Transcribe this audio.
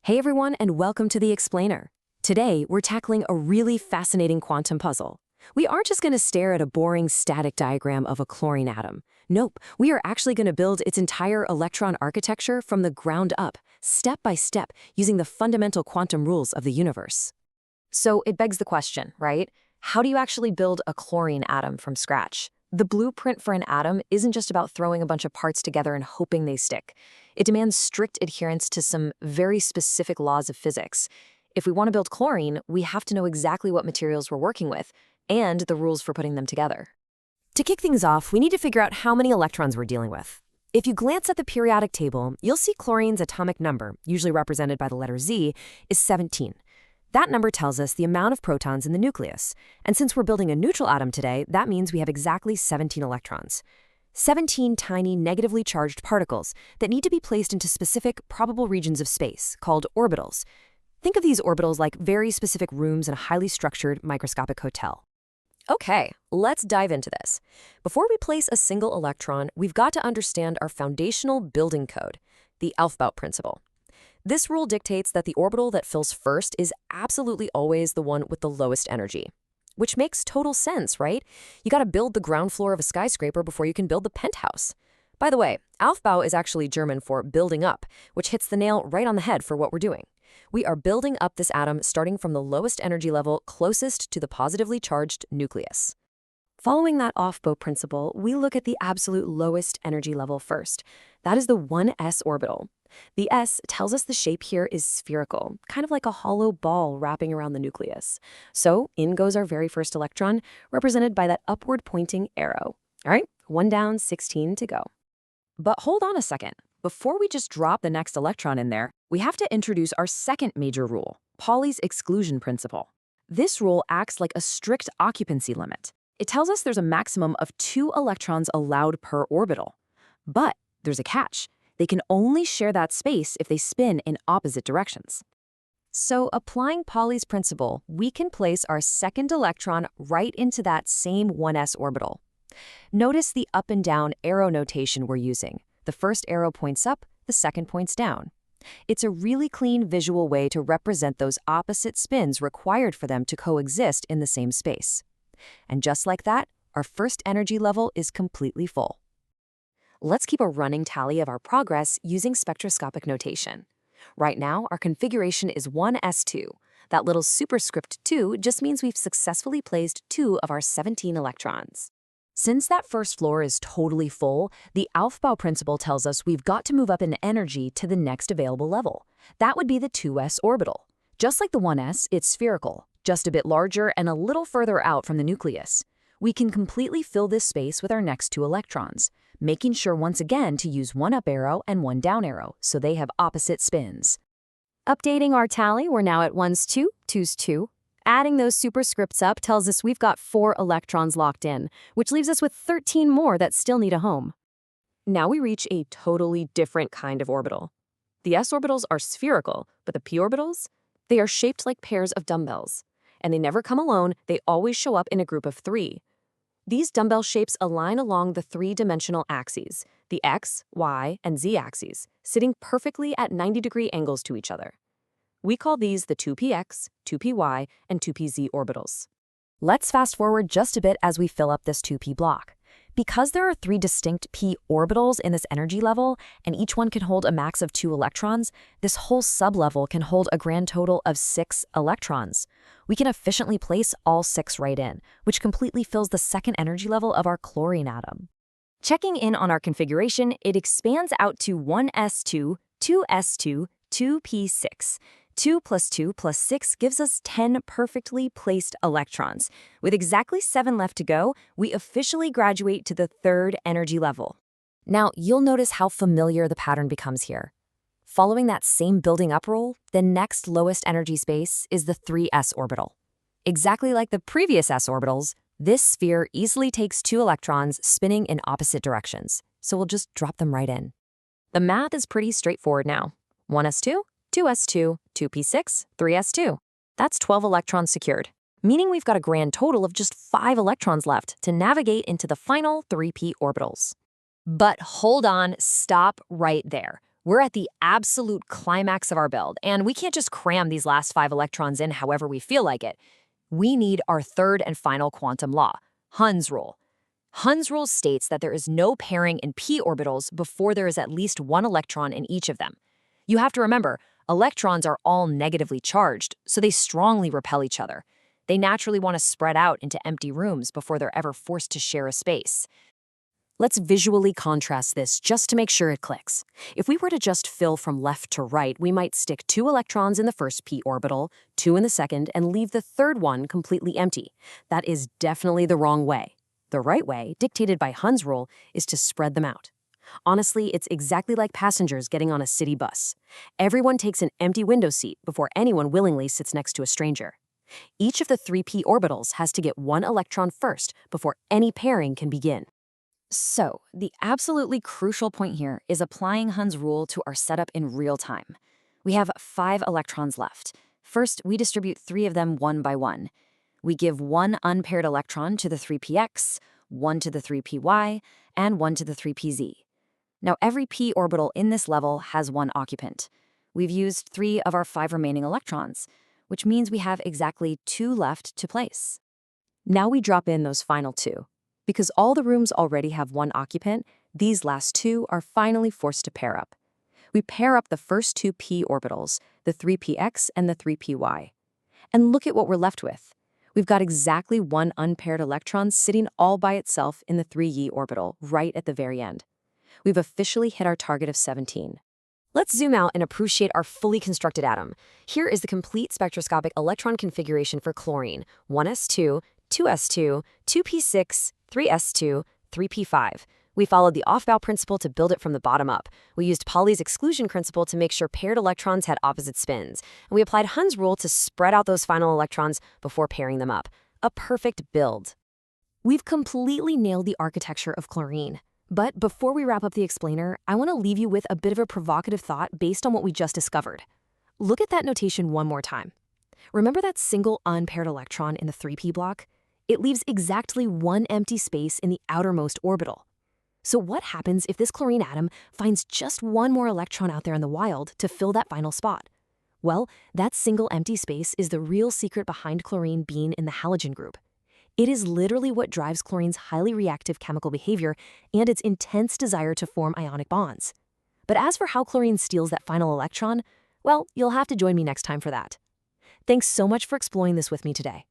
Hey everyone, and welcome to The Explainer. Today, we're tackling a really fascinating quantum puzzle. We aren't just going to stare at a boring static diagram of a chlorine atom. Nope, we are actually going to build its entire electron architecture from the ground up, step by step, using the fundamental quantum rules of the universe. So it begs the question, right? How do you actually build a chlorine atom from scratch? The blueprint for an atom isn't just about throwing a bunch of parts together and hoping they stick. It demands strict adherence to some very specific laws of physics. If we want to build chlorine, we have to know exactly what materials we're working with and the rules for putting them together. To kick things off, we need to figure out how many electrons we're dealing with. If you glance at the periodic table, you'll see chlorine's atomic number, usually represented by the letter Z, is 17. That number tells us the amount of protons in the nucleus. And since we're building a neutral atom today, that means we have exactly 17 electrons. 17 tiny negatively charged particles that need to be placed into specific probable regions of space, called orbitals. Think of these orbitals like very specific rooms in a highly structured microscopic hotel. Okay, let's dive into this. Before we place a single electron, we've got to understand our foundational building code, the Aufbau principle. This rule dictates that the orbital that fills first is absolutely always the one with the lowest energy. Which makes total sense, right? You gotta build the ground floor of a skyscraper before you can build the penthouse. By the way, Aufbau is actually German for building up, which hits the nail right on the head for what we're doing. We are building up this atom starting from the lowest energy level closest to the positively charged nucleus. Following that Aufbau principle, we look at the absolute lowest energy level first. That is the 1s orbital. The S tells us the shape here is spherical, kind of like a hollow ball wrapping around the nucleus. So in goes our very first electron, represented by that upward pointing arrow. All right, 1 down, 16 to go. But hold on a second. Before we just drop the next electron in there, we have to introduce our second major rule, Pauli's exclusion principle. This rule acts like a strict occupancy limit. It tells us there's a maximum of 2 electrons allowed per orbital. But there's a catch. They can only share that space if they spin in opposite directions. So applying Pauli's principle, we can place our second electron right into that same 1s orbital. Notice the up and down arrow notation we're using. The first arrow points up, the second points down. It's a really clean visual way to represent those opposite spins required for them to coexist in the same space. And just like that, our first energy level is completely full. Let's keep a running tally of our progress using spectroscopic notation. Right now, our configuration is 1s2. That little superscript 2 just means we've successfully placed 2 of our 17 electrons. Since that first floor is totally full, the Aufbau principle tells us we've got to move up in energy to the next available level. That would be the 2s orbital. Just like the 1s, it's spherical, just a bit larger and a little further out from the nucleus. We can completely fill this space with our next 2 electrons, making sure once again to use 1 up arrow and 1 down arrow so they have opposite spins. Updating our tally, we're now at 1s 2, 2s 2. Adding those superscripts up tells us we've got 4 electrons locked in, which leaves us with 13 more that still need a home. Now we reach a totally different kind of orbital. The s orbitals are spherical, but the p orbitals, they are shaped like pairs of dumbbells. And they never come alone, they always show up in a group of 3. These dumbbell shapes align along the 3-dimensional axes, the x, y, and z axes, sitting perfectly at 90-degree angles to each other. We call these the 2px, 2py, and 2pz orbitals. Let's fast forward just a bit as we fill up this 2p block. Because there are 3 distinct p orbitals in this energy level, and each one can hold a max of 2 electrons, this whole sublevel can hold a grand total of 6 electrons. We can efficiently place all 6 right in, which completely fills the second energy level of our chlorine atom. Checking in on our configuration, it expands out to 1s2, 2s2, 2p6. 2 plus 2 plus 6 gives us 10 perfectly placed electrons. With exactly 7 left to go, we officially graduate to the 3rd energy level. Now, you'll notice how familiar the pattern becomes here. Following that same building up rule, the next lowest energy space is the 3s orbital. Exactly like the previous s orbitals, this sphere easily takes 2 electrons spinning in opposite directions, so we'll just drop them right in. The math is pretty straightforward now. 1s2, 2s2, 2p6, 3s2. That's 12 electrons secured, meaning we've got a grand total of just 5 electrons left to navigate into the final 3p orbitals. But hold on, stop right there. We're at the absolute climax of our build, and we can't just cram these last 5 electrons in however we feel like it. We need our third and final quantum law, Hund's rule. Hund's rule states that there is no pairing in p orbitals before there is at least 1 electron in each of them. You have to remember, electrons are all negatively charged, so they strongly repel each other. They naturally want to spread out into empty rooms before they're ever forced to share a space. Let's visually contrast this just to make sure it clicks. If we were to just fill from left to right, we might stick 2 electrons in the first p orbital, 2 in the second, and leave the third one completely empty. That is definitely the wrong way. The right way, dictated by Hund's rule, is to spread them out. Honestly, it's exactly like passengers getting on a city bus. Everyone takes an empty window seat before anyone willingly sits next to a stranger. Each of the 3 p orbitals has to get 1 electron first before any pairing can begin. So, the absolutely crucial point here is applying Hund's rule to our setup in real time. We have 5 electrons left. First, we distribute 3 of them one by one. We give 1 unpaired electron to the 3px, 1 to the 3py, and 1 to the 3pz. Now, every p orbital in this level has 1 occupant. We've used 3 of our 5 remaining electrons, which means we have exactly 2 left to place. Now we drop in those final 2. Because all the rooms already have 1 occupant, these last 2 are finally forced to pair up. We pair up the first 2 p orbitals, the 3px and the 3py. And look at what we're left with. We've got exactly 1 unpaired electron sitting all by itself in the 3y orbital, right at the very end. We've officially hit our target of 17. Let's zoom out and appreciate our fully constructed atom. Here is the complete spectroscopic electron configuration for chlorine: 1s2, 2s2, 2p6, 3s2, 3p5. We followed the Aufbau principle to build it from the bottom up. We used Pauli's exclusion principle to make sure paired electrons had opposite spins. And we applied Hund's rule to spread out those final electrons before pairing them up. A perfect build. We've completely nailed the architecture of chlorine. But before we wrap up the explainer, I want to leave you with a bit of a provocative thought based on what we just discovered. Look at that notation one more time. Remember that single unpaired electron in the 3p block? It leaves exactly 1 empty space in the outermost orbital. So what happens if this chlorine atom finds just 1 more electron out there in the wild to fill that final spot? Well, that single empty space is the real secret behind chlorine being in the halogen group. It is literally what drives chlorine's highly reactive chemical behavior and its intense desire to form ionic bonds. But as for how chlorine steals that final electron, well, you'll have to join me next time for that. Thanks so much for exploring this with me today.